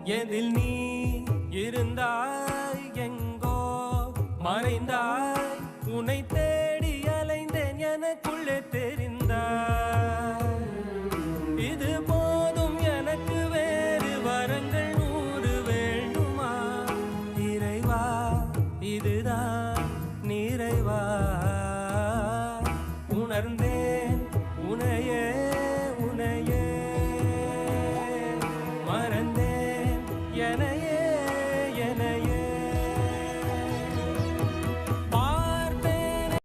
எதில் நீ இருந்தாய் எங்கோ மறைந்தாய் உன்னை தேடி அலைந்தேன் எனக்குள்ளே தெரிந்தாய் இது போதும் எனக்கு வேறு வரங்கள் 100 வேண்டுமா இறைவா இதுதான் நிறைவா உணர்ந்தே